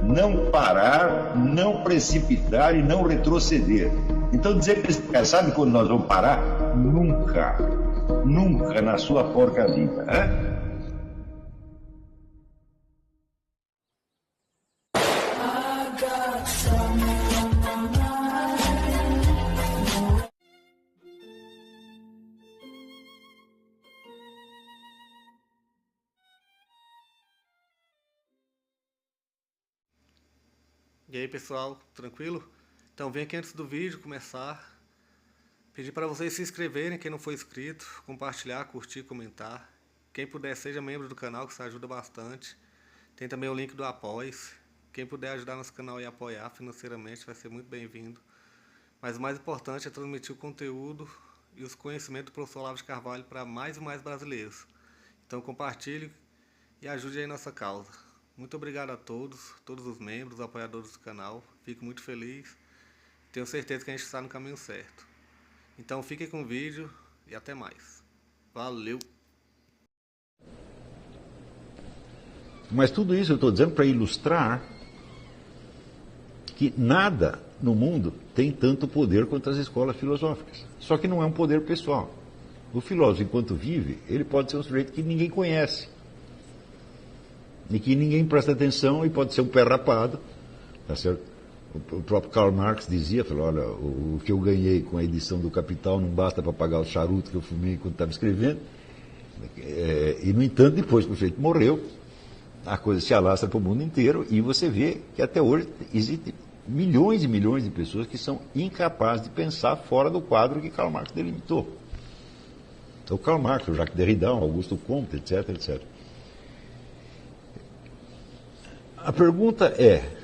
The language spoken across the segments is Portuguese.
não parar, não precipitar e não retroceder. Então dizer para esse cara, sabe quando nós vamos parar? Nunca. Nunca na sua porca vida. Né? E aí pessoal, tranquilo? Então vem aqui antes do vídeo começar, pedir para vocês se inscreverem, quem não for inscrito, compartilhar, curtir, comentar. Quem puder seja membro do canal, que isso ajuda bastante. Tem também o link do Apoia-se. Quem puder ajudar nosso canal e apoiar financeiramente vai ser muito bem-vindo. Mas o mais importante é transmitir o conteúdo e os conhecimentos do professor Olavo de Carvalho para mais e mais brasileiros. Então compartilhe e ajude aí nossa causa. Muito obrigado a todos os membros, apoiadores do canal. Fico muito feliz. Tenho certeza que a gente está no caminho certo. Então fiquem com o vídeo e até mais. Valeu! Mas tudo isso eu estou dizendo para ilustrar que nada no mundo tem tanto poder quanto as escolas filosóficas. Só que não é um poder pessoal. O filósofo, enquanto vive, ele pode ser um sujeito que ninguém conhece. E que ninguém presta atenção e pode ser um pé rapado, tá certo? O próprio Karl Marx dizia, falou, olha, o que eu ganhei com a edição do Capital não basta para pagar o charuto que eu fumei enquanto estava escrevendo. E, no entanto, depois que o sujeito morreu, a coisa se alastra para o mundo inteiro e você vê que até hoje existem milhões e milhões de pessoas que são incapazes de pensar fora do quadro que Karl Marx delimitou. Então, Karl Marx, o Jacques Derrida, Augusto Comte, etc, etc. A pergunta é,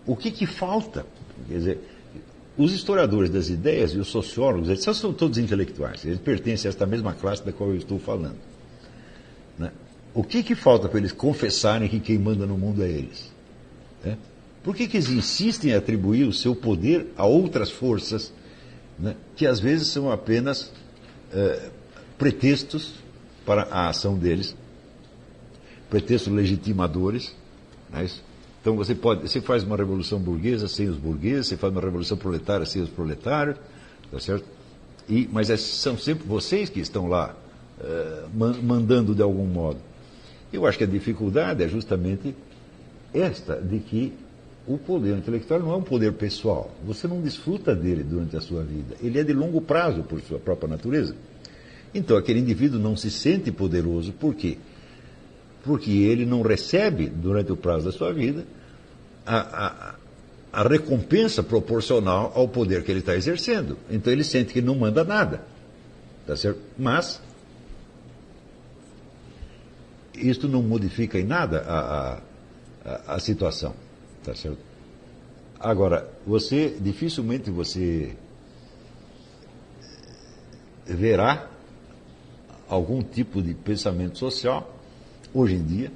o que falta? Quer dizer, os historiadores das ideias e os sociólogos, eles são todos intelectuais, eles pertencem a esta mesma classe da qual eu estou falando. Né? O que falta para eles confessarem que quem manda no mundo é eles? Né? Por que eles insistem em atribuir o seu poder a outras forças, né, que às vezes são apenas pretextos para a ação deles, pretextos legitimadores? Então você faz uma revolução burguesa sem os burgueses, você faz uma revolução proletária sem os proletários, tá certo? Mas são sempre vocês que estão lá mandando de algum modo. Eu acho que a dificuldade é justamente esta, de que o poder intelectual não é um poder pessoal. Você não desfruta dele durante a sua vida. Ele é de longo prazo por sua própria natureza. Então aquele indivíduo não se sente poderoso. Por quê? Porque ele não recebe, durante o prazo da sua vida, a recompensa proporcional ao poder que ele está exercendo. Então ele sente que não manda nada. Tá certo? Mas isto não modifica em nada a situação. Tá certo? Agora, dificilmente você verá algum tipo de pensamento social hoje em dia,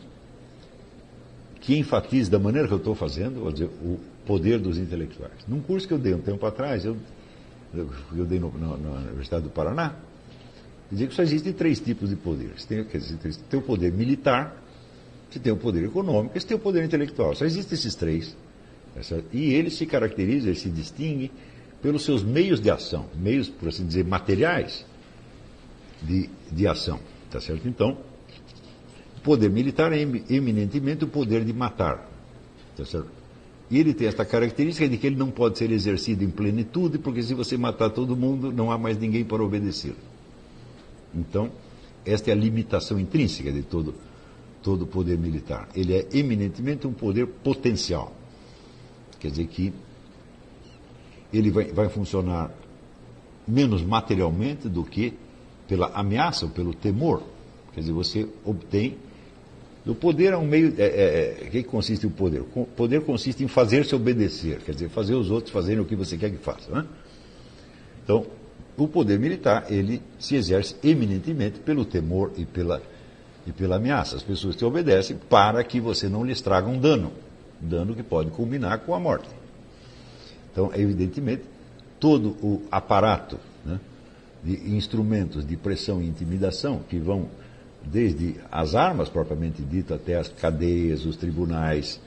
que enfatize da maneira que eu estou fazendo, vou dizer, o poder dos intelectuais. Num curso que eu dei um tempo atrás, eu dei na Universidade do Paraná, dizia que só existem 3 tipos de poder. Você tem o poder militar, você tem o poder econômico, você tem o poder intelectual. Só existem esses 3. E ele se caracteriza, ele se distingue pelos seus meios de ação, meios, por assim dizer, materiais de ação. Tá certo? Então, o poder militar é eminentemente o poder de matar. Tá certo? E ele tem esta característica de que ele não pode ser exercido em plenitude, porque se você matar todo mundo, não há mais ninguém para obedecer. Então, esta é a limitação intrínseca de todo o poder militar. Ele é eminentemente um poder potencial. Quer dizer que ele vai funcionar menos materialmente do que pela ameaça ou pelo temor. Quer dizer, você obtém... O poder é um meio... O que consiste o poder? O poder consiste em fazer-se obedecer, quer dizer, fazer os outros fazerem o que você quer que façam. Né? Então, o poder militar, ele se exerce eminentemente pelo temor e pela ameaça. As pessoas te obedecem para que você não lhes traga um dano que pode culminar com a morte. Então, evidentemente, todo o aparato, né, de instrumentos de pressão e intimidação que vão desde as armas propriamente dito até as cadeias, os tribunais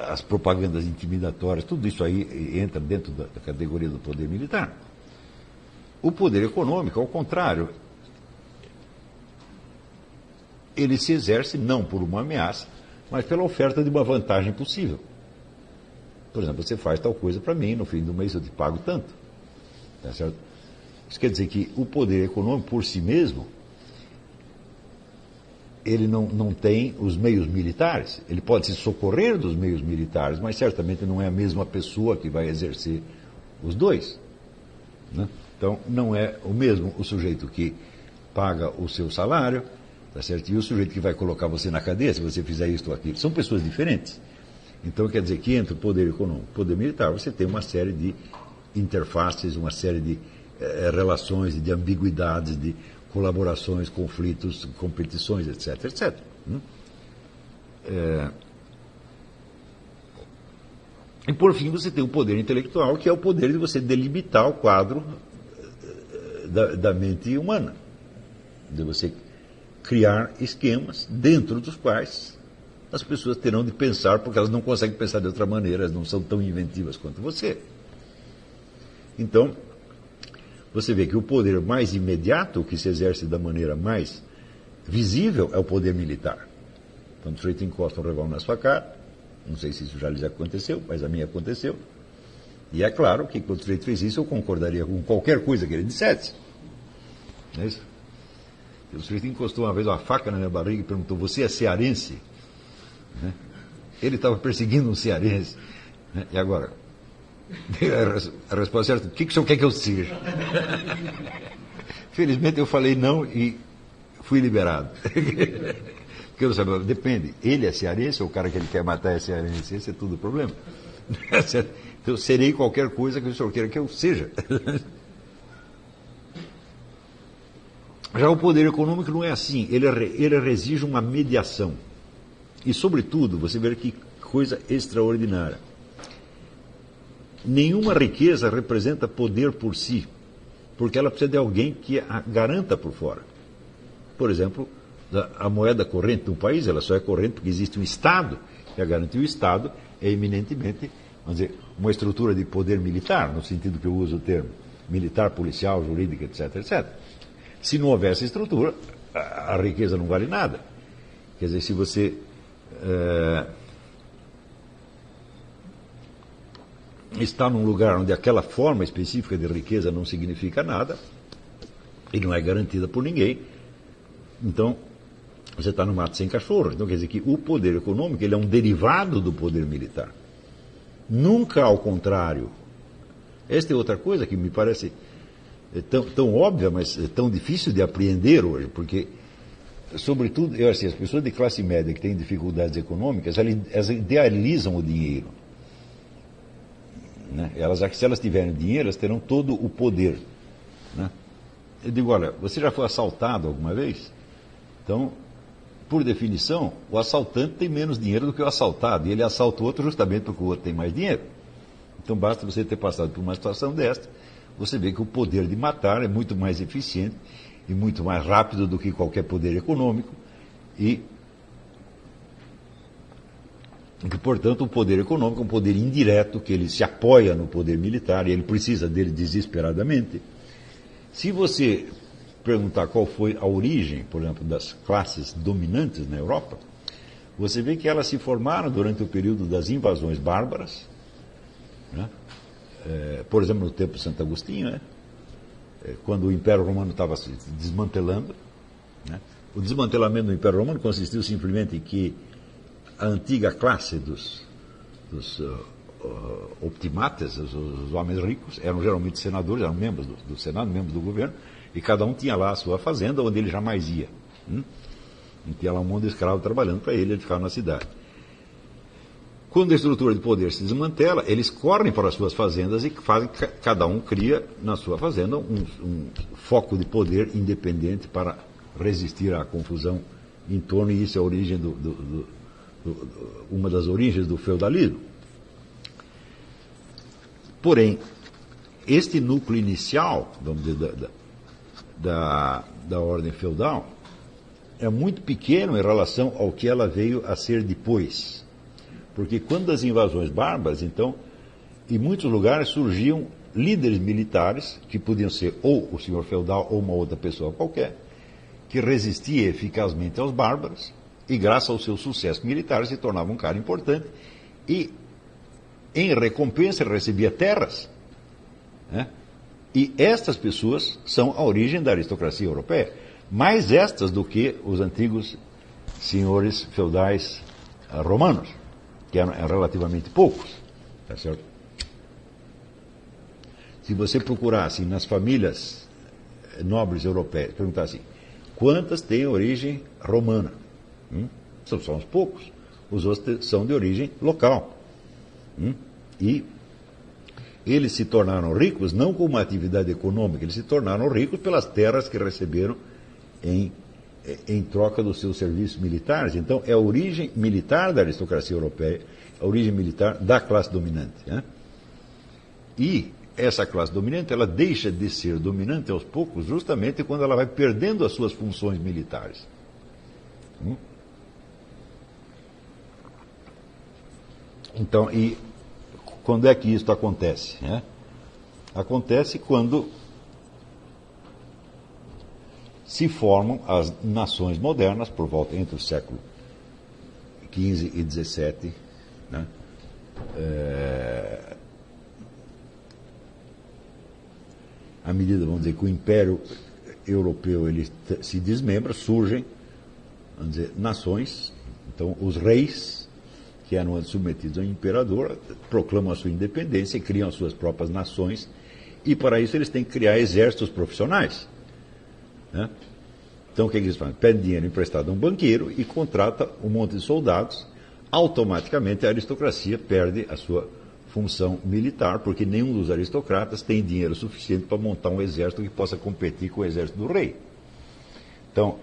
as propagandas intimidatórias, tudo isso aí entra dentro da categoria do poder militar. O poder econômico, ao contrário, ele se exerce não por uma ameaça, mas pela oferta de uma vantagem possível. Por exemplo, você faz tal coisa para mim, no fim do mês eu te pago tanto. Tá certo? Isso quer dizer que o poder econômico por si mesmo, ele não tem os meios militares. Ele pode se socorrer dos meios militares, mas certamente não é a mesma pessoa que vai exercer os dois. Né? Então, não é o mesmo o sujeito que paga o seu salário, tá certo? E o sujeito que vai colocar você na cadeia se você fizer isto ou aquilo. São pessoas diferentes. Então, quer dizer que entre o poder econômico e o poder militar, você tem uma série de interfaces, uma série de relações, de ambiguidades, de colaborações, conflitos, competições, etc, etc. E, por fim, você tem o poder intelectual, que é o poder de você delimitar o quadro da mente humana. De você criar esquemas dentro dos quais as pessoas terão de pensar, porque elas não conseguem pensar de outra maneira, elas não são tão inventivas quanto você. Então, você vê que o poder mais imediato, o que se exerce da maneira mais visível, é o poder militar. Quando o sujeito encosta um revólver na sua cara, não sei se isso já lhes aconteceu, mas a mim aconteceu. E é claro que quando o sujeito fez isso, eu concordaria com qualquer coisa que ele dissesse. Não é isso? O sujeito encostou uma vez uma faca na minha barriga e perguntou: você é cearense? Né? Ele estava perseguindo um cearense. Né? E agora? A resposta certa: o que o senhor quer que eu seja? Felizmente eu falei não e fui liberado. Porque eu não sabia, depende, ele é cearense ou o cara que ele quer matar é cearense? Esse é tudo o problema. Então eu serei qualquer coisa que o senhor queira que eu seja. Já o poder econômico não é assim, ele exige uma mediação. E, sobretudo, você vê que coisa extraordinária. Nenhuma riqueza representa poder por si, porque ela precisa de alguém que a garanta por fora. Por exemplo, a moeda corrente de um país, ela só é corrente porque existe um Estado que a garante. E o Estado é eminentemente, vamos dizer, uma estrutura de poder militar, no sentido que eu uso o termo, militar, policial, jurídica, etc, etc. Se não houvesse estrutura, a riqueza não vale nada. Quer dizer, se você está num lugar onde aquela forma específica de riqueza não significa nada, e não é garantida por ninguém, então você está no mato sem cachorro. Então quer dizer que o poder econômico ele é um derivado do poder militar. Nunca ao contrário. Esta é outra coisa que me parece tão óbvia, mas tão difícil de apreender hoje, porque, sobretudo, as pessoas de classe média que têm dificuldades econômicas, elas idealizam o dinheiro. Né? Se elas tiverem dinheiro, elas terão todo o poder. Né? Eu digo, olha, você já foi assaltado alguma vez? Então, por definição, o assaltante tem menos dinheiro do que o assaltado, e ele assalta o outro justamente porque o outro tem mais dinheiro. Então, basta você ter passado por uma situação desta, você vê que o poder de matar é muito mais eficiente e muito mais rápido do que qualquer poder econômico, e que, portanto, o poder econômico é um poder indireto, que ele se apoia no poder militar, e ele precisa dele desesperadamente. Se você perguntar qual foi a origem, por exemplo, das classes dominantes na Europa, você vê que elas se formaram durante o período das invasões bárbaras, né? Por exemplo, no tempo de Santo Agostinho, né? Quando o Império Romano estava se desmantelando, né? O desmantelamento do Império Romano consistiu simplesmente em que a antiga classe dos optimates, os homens ricos, eram geralmente senadores, eram membros do Senado, membros do governo, e cada um tinha lá a sua fazenda onde ele jamais ia. E tinha lá um monte de escravo trabalhando para ele ficava na cidade. Quando a estrutura de poder se desmantela, eles correm para as suas fazendas e cada um cria na sua fazenda um foco de poder independente para resistir à confusão em torno, e isso é a origem uma das origens do feudalismo. Porém, este núcleo inicial, vamos dizer, da ordem feudal, é muito pequeno em relação ao que ela veio a ser depois. Porque quando as invasões bárbaras, então, em muitos lugares surgiam líderes militares, que podiam ser ou o senhor feudal ou uma outra pessoa qualquer, que resistia eficazmente aos bárbaros e, graças ao seu sucesso militar, se tornava um cara importante e, em recompensa, recebia terras. Né? E estas pessoas são a origem da aristocracia europeia, mais estas do que os antigos senhores feudais romanos, que eram relativamente poucos. Tá certo? Se você procurasse nas famílias nobres europeias, perguntasse quantas têm origem romana? São só uns poucos. Os outros são de origem local. E eles se tornaram ricos não com uma atividade econômica, eles se tornaram ricos pelas terras que receberam em troca dos seus serviços militares. Então, é a origem militar da aristocracia europeia, a origem militar da classe dominante. Né? E essa classe dominante, ela deixa de ser dominante aos poucos, justamente quando ela vai perdendo as suas funções militares. Então, e quando é que isso acontece? Né? Acontece quando se formam as nações modernas, por volta entre o século XV e XVII, né? À medida, vamos dizer, que o Império Europeu ele se desmembra, surgem, vamos dizer, nações. Então, os reis, que eram submetidos ao imperador, proclamam a sua independência e criam as suas próprias nações, e para isso eles têm que criar exércitos profissionais. Né? Então, o que eles fazem? Pedem dinheiro emprestado a um banqueiro e contrata um monte de soldados. Automaticamente, a aristocracia perde a sua função militar, porque nenhum dos aristocratas tem dinheiro suficiente para montar um exército que possa competir com o exército do rei. Então,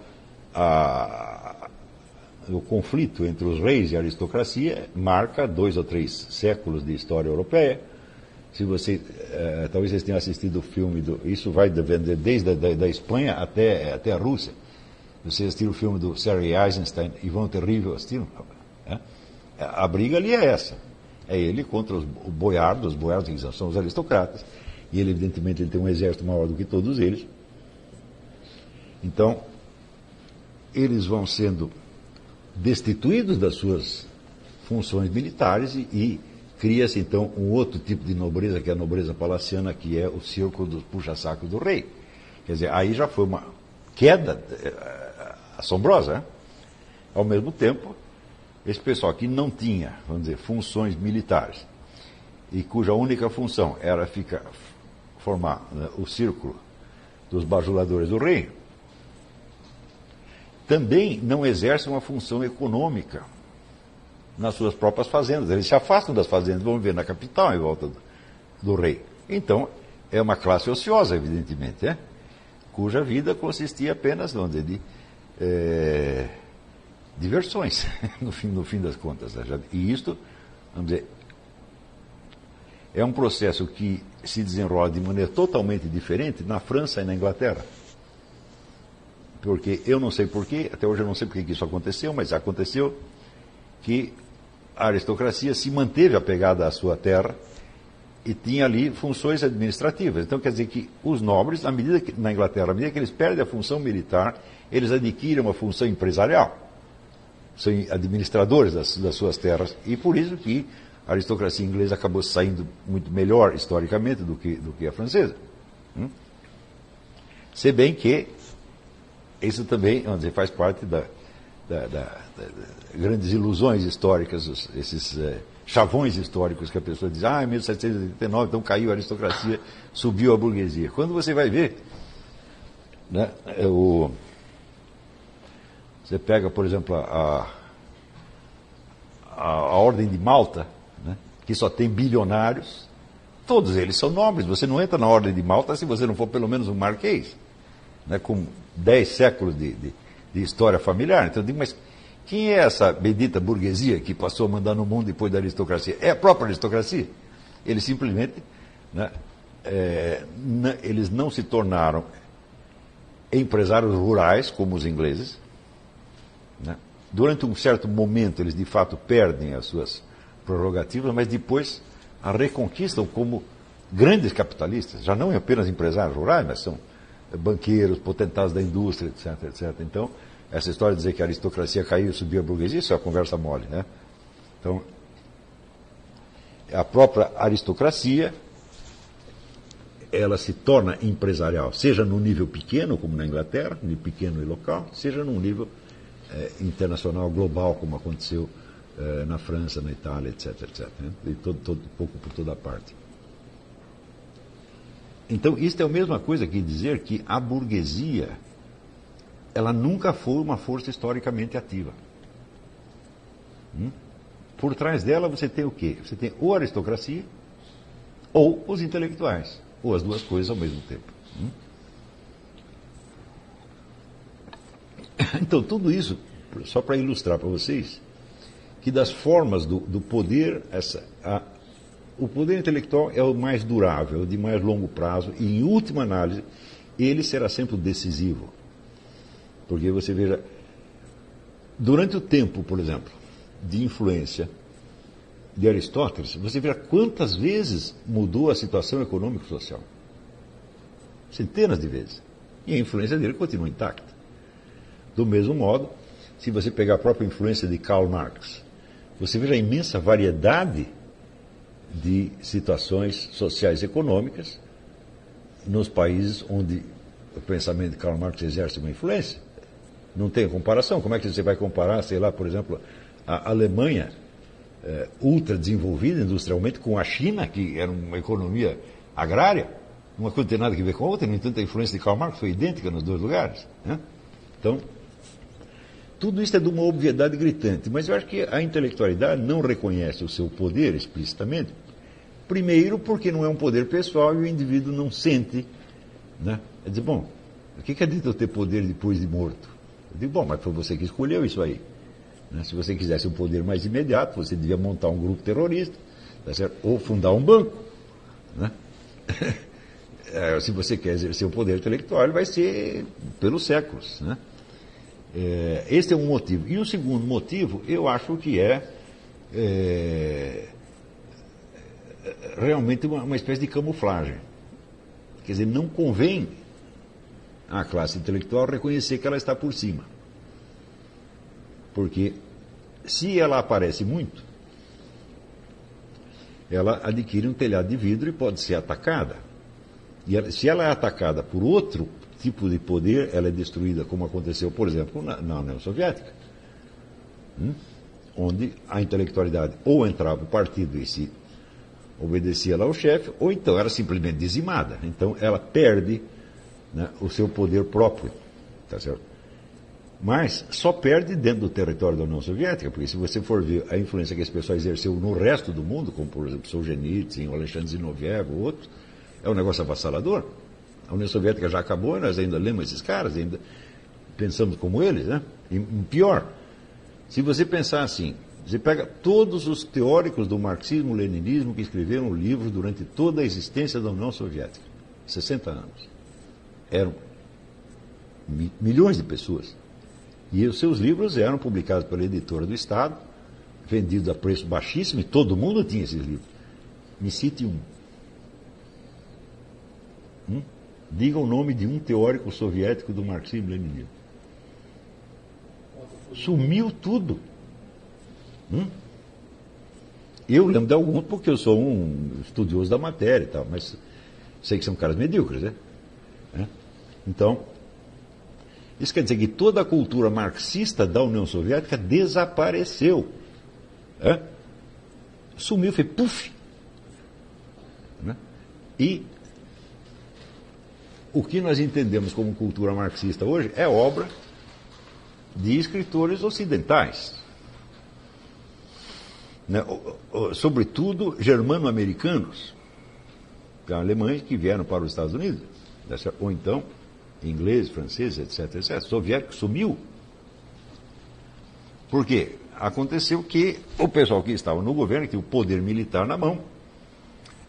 o conflito entre os reis e a aristocracia marca 2 ou 3 séculos de história europeia. Se você, talvez vocês tenham assistido o filme, isso vai desde da Espanha até a Rússia. Vocês assistiram o filme do Sir Eisenstein, Ivan Terrível, assistiram? A briga ali é essa. É ele contra os boiardos que são os aristocratas, e ele, evidentemente, ele tem um exército maior do que todos eles. Então, eles vão sendo destituídos das suas funções militares e cria-se, então, um outro tipo de nobreza, que é a nobreza palaciana, que é o círculo dos puxa-sacos do rei. Quer dizer, aí já foi uma queda assombrosa. Né? Ao mesmo tempo, esse pessoal que não tinha, vamos dizer, funções militares, e cuja única função era formar, né, o círculo dos bajuladores do rei, também não exerce uma função econômica nas suas próprias fazendas. Eles se afastam das fazendas, vão viver na capital em volta do rei. Então, é uma classe ociosa, evidentemente, né? Cuja vida consistia apenas, vamos dizer, de diversões, no fim das contas. Né? E isto, vamos dizer, é um processo que se desenrola de maneira totalmente diferente na França e na Inglaterra. Porque eu não sei porquê, até hoje eu não sei porque que isso aconteceu, mas aconteceu que a aristocracia se manteve apegada à sua terra e tinha ali funções administrativas. Então quer dizer que os nobres, na Inglaterra, à medida que eles perdem a função militar, eles adquirem uma função empresarial. São administradores das suas terras. E por isso que a aristocracia inglesa acabou saindo muito melhor historicamente do que a francesa. Se bem que isso também, vamos dizer, faz parte das grandes ilusões históricas, esses chavões históricos que a pessoa diz, em 1789, então caiu a aristocracia, subiu a burguesia. Quando você vai ver, né, você pega, por exemplo, a Ordem de Malta, né, que só tem bilionários, todos eles são nobres. Você não entra na Ordem de Malta se você não for pelo menos um marquês, né, com 10 séculos de história familiar. Então eu digo, mas quem é essa bendita burguesia que passou a mandar no mundo depois da aristocracia? É a própria aristocracia. Eles simplesmente, né, eles não se tornaram empresários rurais como os ingleses. Né? Durante um certo momento eles de fato perdem as suas prerrogativas, mas depois a reconquistam como grandes capitalistas, já não apenas empresários rurais, mas são banqueiros, potentados da indústria, etc, etc. Então, essa história de dizer que a aristocracia caiu e subiu a burguesia, isso é uma conversa mole, né? Então, a própria aristocracia, ela se torna empresarial, seja no nível pequeno, como na Inglaterra, nível pequeno e local, seja num nível internacional, global, como aconteceu na França, na Itália, etc, etc. Né? E um pouco por toda parte. Então, isso é a mesma coisa que dizer que a burguesia, ela nunca foi uma força historicamente ativa. Por trás dela você tem o quê? Você tem ou a aristocracia ou os intelectuais, ou as duas coisas ao mesmo tempo. Então, tudo isso, só para ilustrar para vocês, que das formas do poder, o poder intelectual é o mais durável, de mais longo prazo, e em última análise, ele será sempre o decisivo. Porque você veja, durante o tempo, por exemplo, de influência de Aristóteles, você veja quantas vezes mudou a situação econômico-social. Centenas de vezes. E a influência dele continua intacta. Do mesmo modo, se você pegar a própria influência de Karl Marx, você veja a imensa variedade de situações sociais e econômicas nos países onde o pensamento de Karl Marx exerce uma influência. Não tem comparação. Como é que você vai comparar, sei lá, por exemplo, a Alemanha ultra desenvolvida industrialmente com a China, que era uma economia agrária? Uma coisa não tem nada a ver com a outra, no entanto a influência de Karl Marx foi idêntica nos dois lugares. Né? Então, tudo isso é de uma obviedade gritante, mas eu acho que a intelectualidade não reconhece o seu poder explicitamente, primeiro porque não é um poder pessoal e o indivíduo não sente, né? É dizer, bom, o que adianta eu ter poder depois de morto? Eu digo, bom, mas foi você que escolheu isso aí. Né? Se você quisesse um poder mais imediato, você devia montar um grupo terrorista, tá certo? Ou fundar um banco. Né? Se você quer exercer o poder intelectual, ele vai ser pelos séculos, né? Este é um motivo. E o segundo motivo, eu acho que realmente uma espécie de camuflagem. Quer dizer, não convém à classe intelectual reconhecer que ela está por cima. Porque se ela aparece muito, ela adquire um telhado de vidro e pode ser atacada. E se ela é atacada por outro tipo de poder, ela é destruída, como aconteceu, por exemplo, na União Soviética, onde a intelectualidade ou entrava o partido e se obedecia lá ao chefe, ou então era simplesmente dizimada. Então ela perde, né, o seu poder próprio, tá certo? Mas só perde dentro do território da União Soviética, porque se você for ver a influência que esse pessoal exerceu no resto do mundo, como por exemplo Solzhenitsyn, o Alexandre Zinoviev ou outros, é um negócio avassalador. A União Soviética já acabou e nós ainda lemos esses caras, ainda pensamos como eles, né? E pior, se você pensar assim, você pega todos os teóricos do marxismo-leninismo que escreveram livros durante toda a existência da União Soviética, 60 anos. Eram milhões de pessoas. E os seus livros eram publicados pela editora do Estado, vendidos a preço baixíssimo, e todo mundo tinha esses livros. Me cite um. Diga o nome de um teórico soviético do marxismo-leninismo. Sumiu tudo. Eu lembro de alguns porque eu sou um estudioso da matéria e tal, mas sei que são caras medíocres, né? Então, isso quer dizer que toda a cultura marxista da União Soviética desapareceu. Sumiu, foi puf. E o que nós entendemos como cultura marxista hoje é obra de escritores ocidentais. Né? Sobretudo germano-americanos, alemães que vieram para os Estados Unidos, ou então ingleses, franceses, etc, etc. Soviético sumiu. Por quê? Aconteceu que o pessoal que estava no governo, que tinha o poder militar na mão,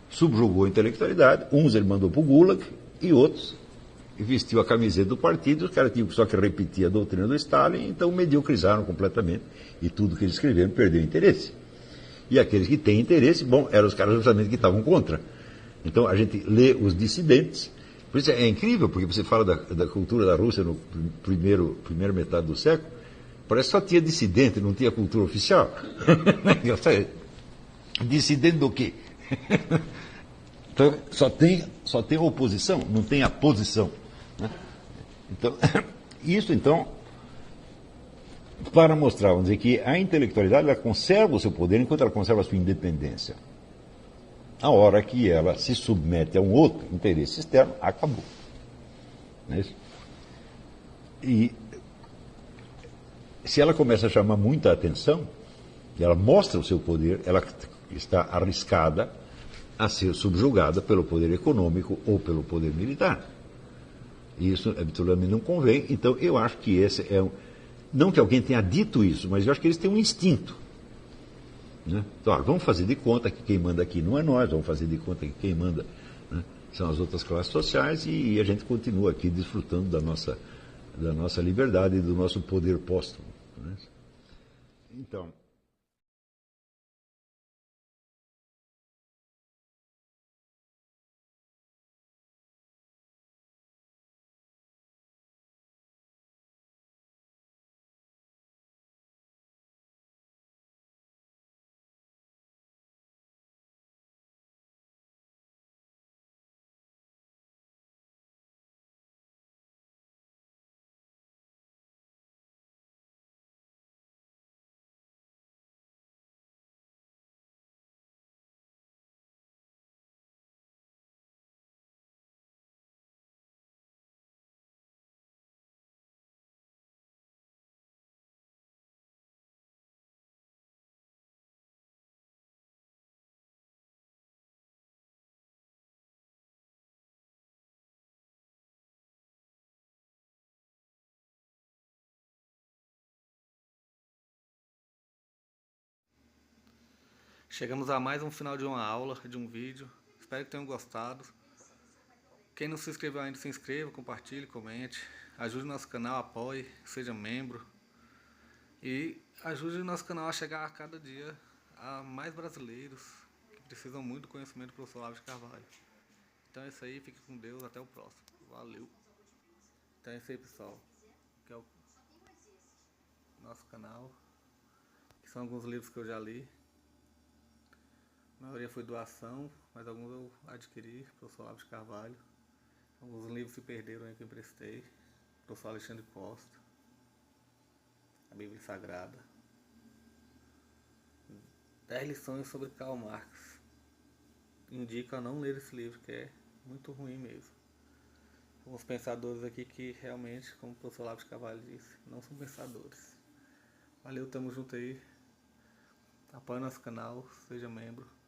subjugou a intelectualidade, uns ele mandou para o Gulag, e outros vestiu a camiseta do partido, os caras tinham só que repetir a doutrina do Stalin, então mediocrizaram completamente, e tudo que eles escreveram perdeu interesse. E aqueles que têm interesse, bom, eram os caras justamente que estavam contra. Então a gente lê os dissidentes. Por isso é incrível, porque você fala da cultura da Rússia no primeira metade do século, parece que só tinha dissidente, não tinha cultura oficial. Dissidente do quê? Então, só tem oposição, não tem a posição. Né? Então, isso então, para mostrar, vamos dizer, que a intelectualidade ela conserva o seu poder enquanto ela conserva a sua independência. A hora que ela se submete a um outro interesse externo, acabou. Não é isso? E se ela começa a chamar muita atenção, ela mostra o seu poder, ela está arriscada a ser subjugada pelo poder econômico ou pelo poder militar. E isso absolutamente não convém. Então eu acho que esse é não que alguém tenha dito isso, mas eu acho que eles têm um instinto. Né? Então, vamos fazer de conta que quem manda aqui não é nós, vamos fazer de conta que quem manda, né, são as outras classes sociais e a gente continua aqui desfrutando da nossa liberdade e do nosso poder póstumo. Né? Então, Chegamos a mais um final de uma aula, de um vídeo. Espero que tenham gostado. Quem não se inscreveu ainda, se inscreva, compartilhe, comente. Ajude o nosso canal, apoie, seja membro. E ajude o nosso canal a chegar a cada dia a mais brasileiros que precisam muito do conhecimento do professor Olavo de Carvalho. Então é isso aí, fique com Deus, até o próximo. Valeu! Então é isso aí, pessoal. Que é o nosso canal. Que são alguns livros que eu já li. A maioria foi doação, mas alguns eu adquiri, professor Olavo de Carvalho. Alguns livros se perderam aí que eu emprestei. Professor Alexandre Costa. A Bíblia Sagrada. 10 lições sobre Karl Marx. Indico a não ler esse livro, que é muito ruim mesmo. Alguns pensadores aqui que realmente, como o professor Olavo de Carvalho disse, não são pensadores. Valeu, tamo junto aí. Apoie nosso canal, seja membro.